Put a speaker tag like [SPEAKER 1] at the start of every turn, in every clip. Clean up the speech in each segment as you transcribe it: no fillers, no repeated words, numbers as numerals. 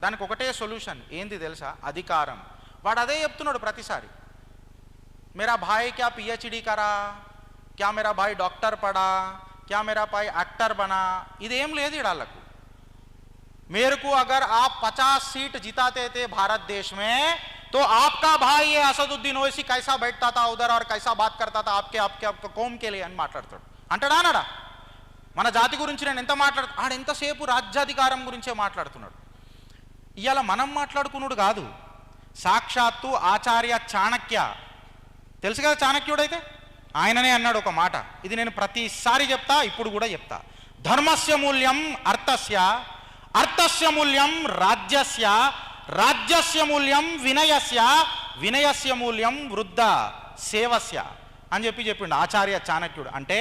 [SPEAKER 1] దానికి ఒకటే సొల్యూషన్ ఏంది తెలుసా? అధికారం. వాడు అదే చెప్తున్నాడు ప్రతిసారి. मेरा भाई क्या पीएचडी करा, क्या मेरा भाई डॉक्टर पढ़ा, क्या मेरा भाई एक्टर बना, इदेम లేదు ఇడాలకు. मेरे को अगर आप 50 सीट जिताते थे भारत देश में तो आपका भाई ये असदुद्दीन ओवैसी कैसा बैठता था उधर और कैसा बात करता था आपके कौम के लिए అని మాట్లాడతాడు. అంటాడా? మన జాతి గురించి నేను ఎంత ఆడు ఎంతసేపు రాజ్యాధికారం గురించే మాట్లాడుతున్నాడు. ఇవాళ మనం మాట్లాడుకున్నాడు కాదు, సాక్షాత్తు ఆచార్య చాణక్య, తెలుసు కదా చాణక్యుడైతే, ఆయననే అన్నాడు ఒక మాట. ఇది నేను ప్రతిసారి చెప్తా, ఇప్పుడు కూడా చెప్తా. ధర్మస్య మూల్యం అర్థస్య, అర్థస్య మూల్యం రాజ్యస్య, రాజ్యస్య మూల్యం వినయస్య, వినయస్య మూల్యం వృద్ధ సేవస్య అని చెప్పిండు ఆచార్య చాణక్యుడు. అంటే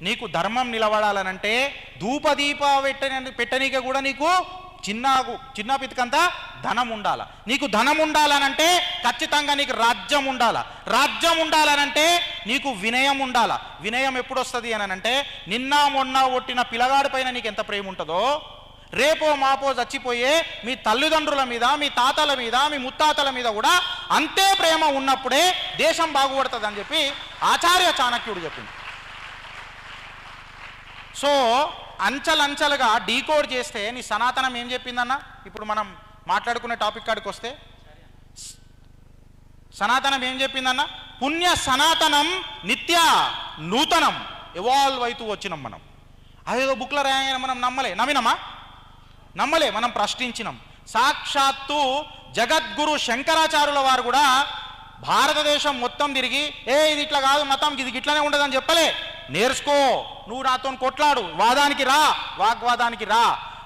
[SPEAKER 1] నీకు ధర్మం నిలబడాలనంటే ధూపదీప పెట్టనీక కూడా నీకు చిన్న పితికంతా ధనం ఉండాల. నీకు ధనం ఉండాలనంటే ఖచ్చితంగా నీకు రాజ్యం ఉండాల. రాజ్యం ఉండాలనంటే నీకు వినయం ఉండాల. వినయం ఎప్పుడు వస్తుంది అని అంటే, నిన్న మొన్న ఒట్టిన పిల్లగాడి పైన నీకు ఎంత ప్రేమ ఉంటుందో, రేపో మాపో చచ్చిపోయే మీ తల్లిదండ్రుల మీద, మీ తాతల మీద, మీ ముత్తాతల మీద కూడా అంతే ప్రేమ ఉన్నప్పుడే దేశం బాగుపడుతుంది అని చెప్పి ఆచార్య చాణక్యుడు చెప్పింది. సో అంచెలంచెలుగా డీకోడ్ చేస్తే నీ సనాతనం ఏం చెప్పిందన్న, ఇప్పుడు మనం మాట్లాడుకునే టాపిక్ కాడికి వస్తే సనాతనం ఏం చెప్పిందన్న, పుణ్య సనాతనం నిత్య నూతనం ఎవాల్వ్ అవుతూ వచ్చినాం మనం. అదేదో బుక్లో రాయని మనం నమ్మలే, మనం ప్రశ్నించినాం. సాక్షాత్తు జగద్గురు శంకరాచార్యుల వారు కూడా భారతదేశం మొత్తం తిరిగి ఇది ఇట్లా కాదు మతం, ఇది ఇట్లానే ఉండదని చెప్పలే. నేర్చుకో, నువ్వు నాతో కొట్లాడు, వాదానికి రా, వాగ్వాదానికి రా,